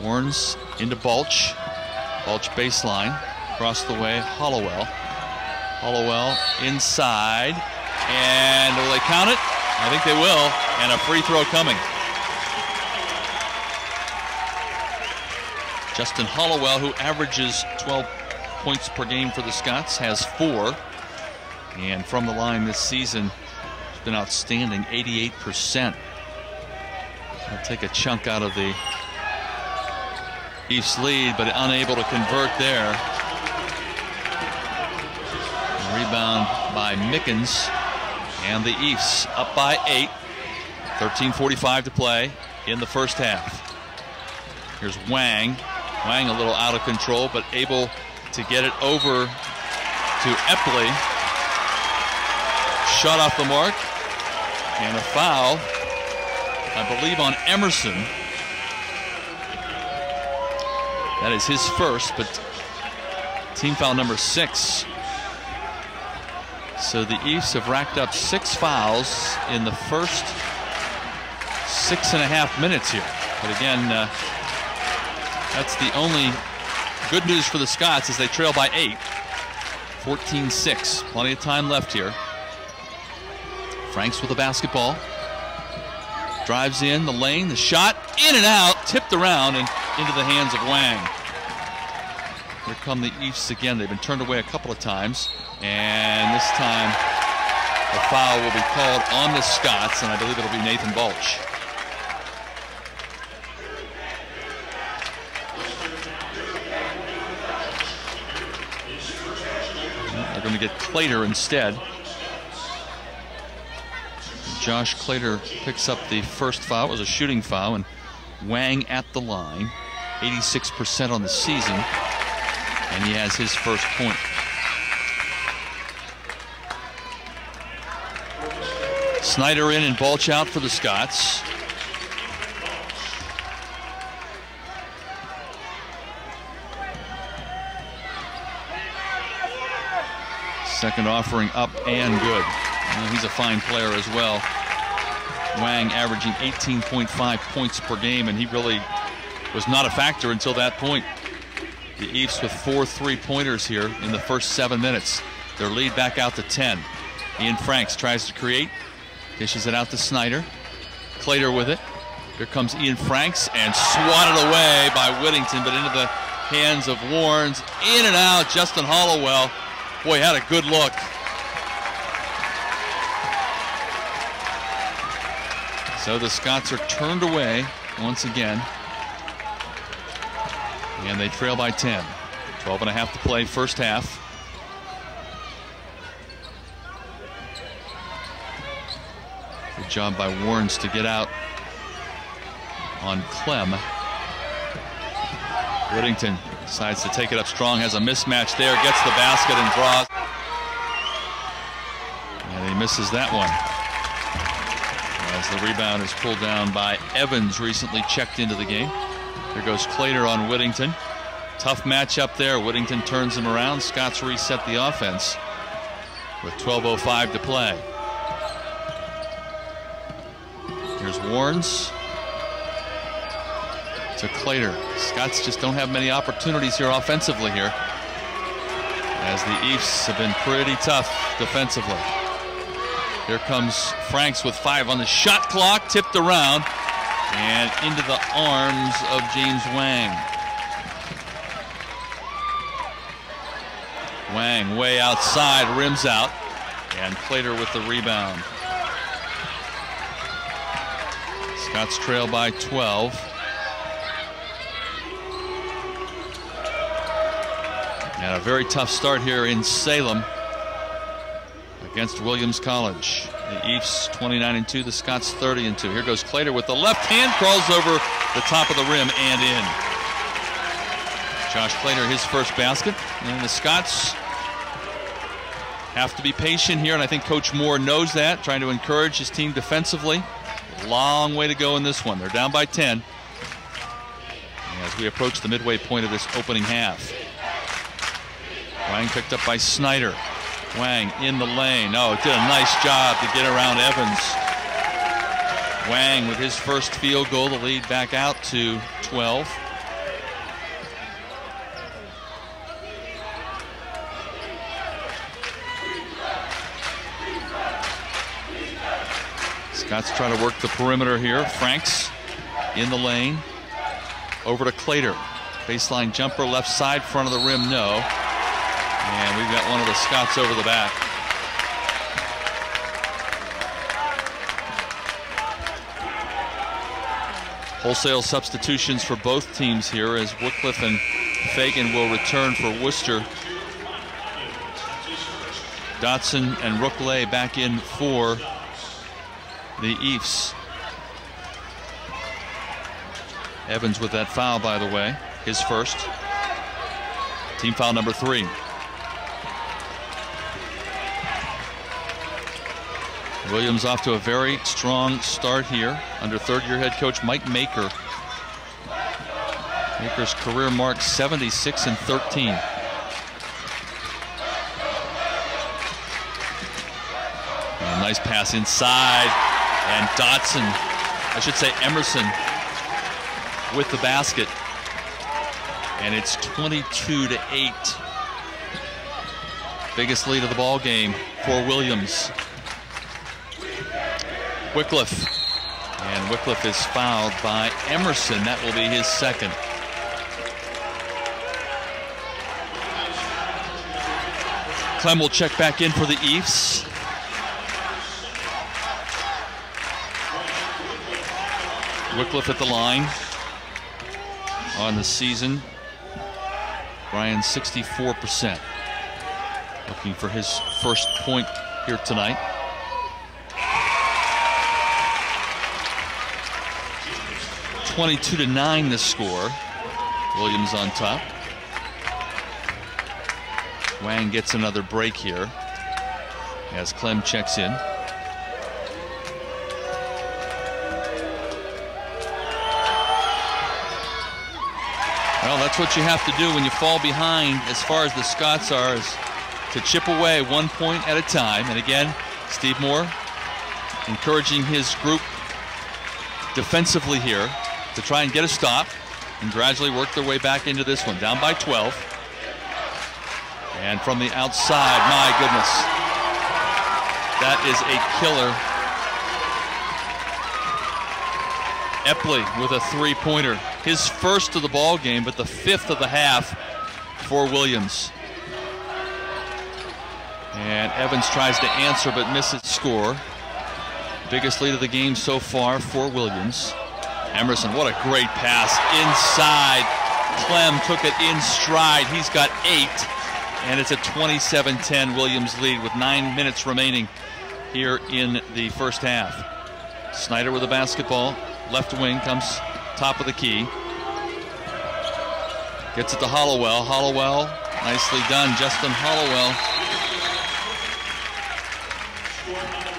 Warnes into Balch. Balch baseline. Across the way, Hollowell. Hollowell inside. And will they count it? I think they will. And a free throw coming. Justin Hollowell, who averages 12 points per game for the Scots, has 4. And from the line this season, has been outstanding, 88%. I'll take a chunk out of the East lead, but unable to convert there. Rebound by Mickens, and the East up by 8. 13:45 to play in the first half. Here's Wang. Wang a little out of control, but able to get it over to Epley. Shot off the mark, and a foul, I believe, on Emerson. That is his first, but team foul number 6. So the East have racked up 6 fouls in the first 6.5 minutes here. But again, that's the only good news for the Scots as they trail by 8. 14-6. Plenty of time left here. Franks with the basketball. Drives in the lane. The shot in and out. Tipped around and into the hands of Wang. Here come the East again. They've been turned away a couple of times. And this time the foul will be called on the Scots, and I believe it'll be Nathan Balch. They're going to get Clater instead. Josh Clater picks up the first foul. It was a shooting foul, and Wang at the line. 86% on the season, and he has his first point. Snyder in and Balch out for the Scots. Second offering up and good. Well, he's a fine player as well. Wang averaging 18.5 points per game, and he really was not a factor until that point. The East with 4 3-pointers here in the first 7 minutes. Their lead back out to 10. Ian Franks tries to create. Dishes it out to Snyder. Clater with it. Here comes Ian Franks and swatted away by Whittington, but into the hands of Warnes. In and out, Justin Hollowell. Boy, had a good look. So the Scots are turned away once again. And they trail by 10. 12.5 to play first half. Good job by Warnes to get out on Clem. Whittington decides to take it up strong, has a mismatch there, gets the basket and draws. And he misses that one. As the rebound is pulled down by Evans, recently checked into the game. Here goes Clater on Whittington. Tough matchup there. Whittington turns him around. Scots reset the offense with 12:05 to play. Here's Warnes to Clater. Scots just don't have many opportunities here offensively here, as the East have been pretty tough defensively. Here comes Franks with 5 on the shot clock, tipped around and into the arms of James Wang. Wang way outside, rims out, and Clater with the rebound. Scots trail by 12. And a very tough start here in Salem against Williams College. The East 29-2, the Scots 30-2. Here goes Clater with the left hand, crawls over the top of the rim and in. Josh Clater, his first basket. And the Scots have to be patient here, and I think Coach Moore knows that, trying to encourage his team defensively. Long way to go in this one. They're down by 10 as we approach the midway point of this opening half. Wang picked up by Snyder. Wang in the lane. Oh, did a nice job to get around Evans. Wang with his first field goal, the lead back out to 12. Scots try to work the perimeter here. Franks in the lane. Over to Clater. Baseline jumper, left side, front of the rim, no. And we've got one of the Scots over the back. Wholesale substitutions for both teams here as Wycliffe and Fagan will return for Wooster. Dotson and Rookley back in for the Eefs. Evans with that foul, by the way, his first. Team foul number 3. Williams off to a very strong start here under third-year head coach Mike Maker. Maker's career mark 76-13. A nice pass inside, and Dotson, I should say Emerson, with the basket, and it's 22-8. Biggest lead of the ball game for Williams. Wycliffe, and Wycliffe is fouled by Emerson. That will be his second. Clem will check back in for the Eefs. Wycliffe at the line on the season. Brian 64%. Looking for his first point here tonight. (22-9) the score. Williams on top. Wang gets another break here as Clem checks in. Well, that's what you have to do when you fall behind, as far as the Scots are, is to chip away 1 point at a time. And again, Steve Moore encouraging his group defensively here to try and get a stop and gradually work their way back into this one. Down by 12. And from the outside, my goodness, that is a killer. Epley with a three-pointer. His first of the ball game, but the 5th of the half for Williams. And Evans tries to answer but misses score. Biggest lead of the game so far for Williams. Emerson, what a great pass inside. Clem took it in stride. He's got 8, and it's a 27-10 Williams lead with 9 minutes remaining here in the first half. Snyder with the basketball. Left wing comes top of the key. Gets it to Hollowell. Hollowell, nicely done. Justin Hollowell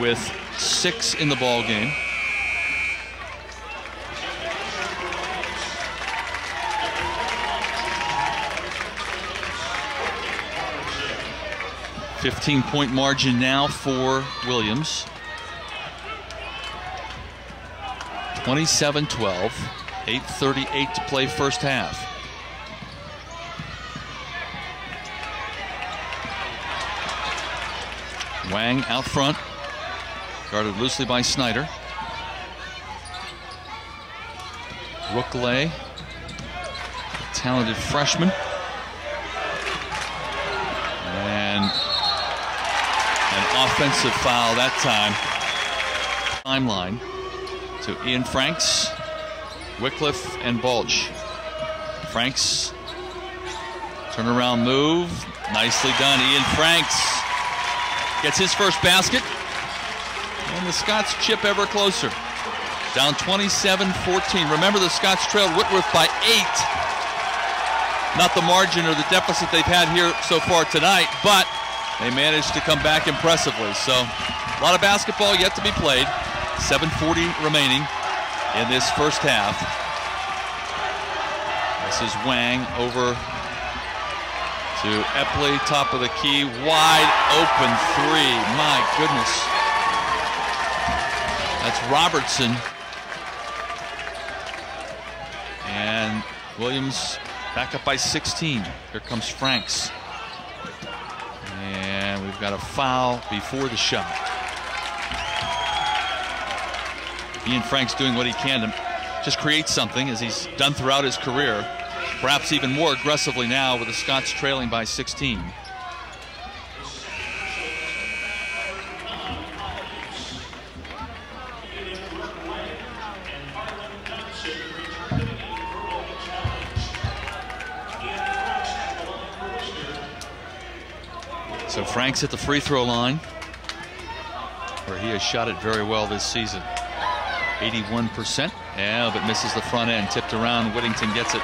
with 6 in the ball game. $15-point margin now for Williams. 27-12, 8:38 to play first half. Wang out front, guarded loosely by Snyder. Rookley, talented freshman. And an offensive foul that time. Timeline to Ian Franks, Wycliffe, and Balch. Franks, turnaround move, nicely done. Ian Franks gets his first basket, and the Scots chip ever closer. Down 27-14. Remember, the Scots trailed Whitworth by 8. Not the margin or the deficit they've had here so far tonight, but they managed to come back impressively. So a lot of basketball yet to be played. 7:40 remaining in this first half. This is Wang over to Epley, top of the key, wide open 3. My goodness. That's Robertson. And Williams back up by 16. Here comes Franks. And we've got a foul before the shot. Ian Franks doing what he can to just create something, as he's done throughout his career. Perhaps even more aggressively now with the Scots trailing by 16. So Franks at the free throw line, where he has shot it very well this season. 81%. Yeah, but misses the front end. Tipped around. Whittington gets it.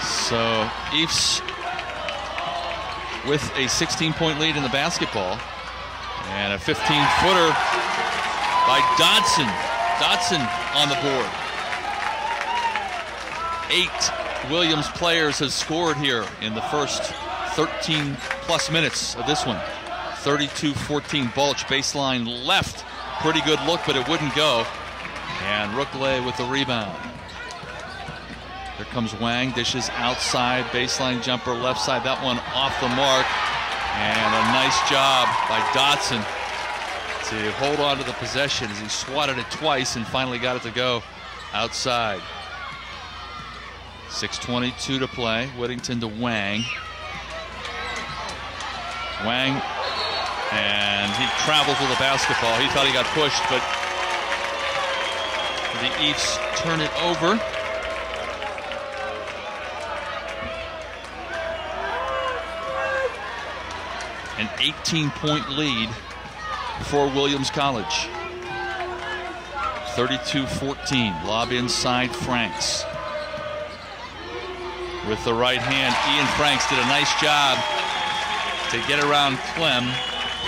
So Eafs with a 16-point lead in the basketball. And a 15-footer by Dodson. Dodson on the board. 8 Williams players have scored here in the first 13 plus minutes of this one. 32-14 Bulch, baseline left. Pretty good look, but it wouldn't go. And Rookley with the rebound. Here comes Wang, dishes outside, baseline jumper, left side. That one off the mark. And a nice job by Dodson to hold on to the possession as he swatted it twice and finally got it to go outside. 6:22 to play. Whittington to Wang. Wang, and he travels with the basketball. He thought he got pushed, but the Eafs turn it over. An 18-point lead for Williams College. 32-14. Lob inside Franks. With the right hand, Ian Franks did a nice job to get around Clem.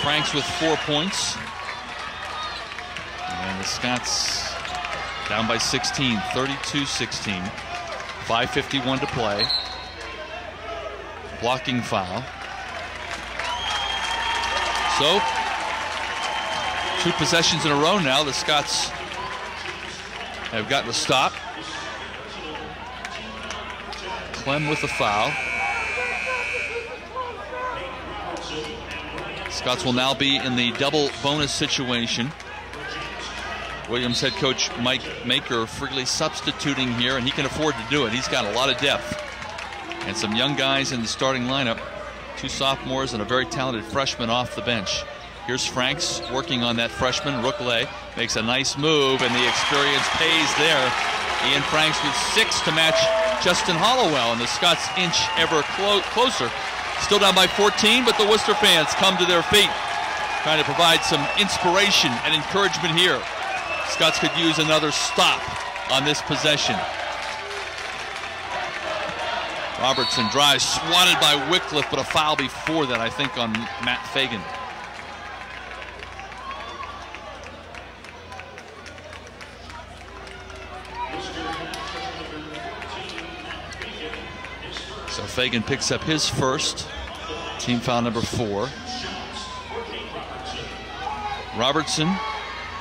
Franks with 4 points. And the Scots down by 16, 32-16. 5:51 to play. Blocking foul. So, 2 possessions in a row now. The Scots have gotten a stop. Clem with the foul. Scots will now be in the double bonus situation. Williams head coach Mike Maker freely substituting here, and he can afford to do it. He's got a lot of depth and some young guys in the starting lineup. 2 sophomores and a very talented freshman off the bench. Here's Franks working on that freshman. Rookley makes a nice move, and the experience pays there. Ian Franks with 6 to match Justin Hollowell, and the Scots inch ever closer. Still down by 14, but the Wooster fans come to their feet, trying to provide some inspiration and encouragement here. Scots could use another stop on this possession. Robertson drives, swatted by Wycliffe, but a foul before that, I think, on Matt Fagan. So Fagan picks up his first, team foul number 4. Robertson,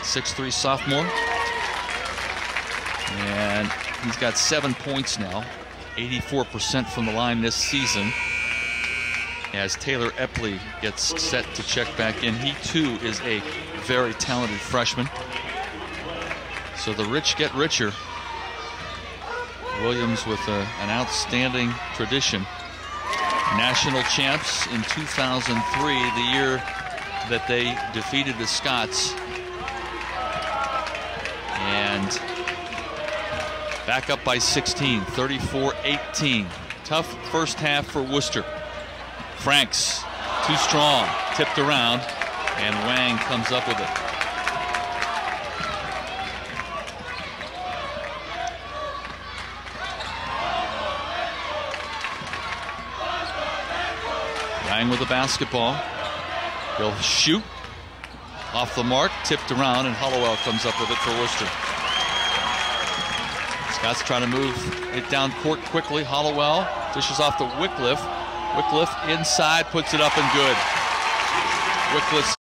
6'3" sophomore, and he's got 7 points now, 84% from the line this season, as Taylor Epley gets set to check back in. He too is a very talented freshman. So the rich get richer. Williams with an outstanding tradition. National champs in 2003, the year that they defeated the Scots. And back up by 16, 34-18. Tough first half for Wooster. Franks, too strong, tipped around, and Wang comes up with it. Wang with the basketball. He'll shoot off the mark, tipped around, and Hollowell comes up with it for Wooster. Scott's trying to move it down court quickly. Hollowell dishes off to Wycliffe. Wycliffe inside, puts it up and good. Wycliffe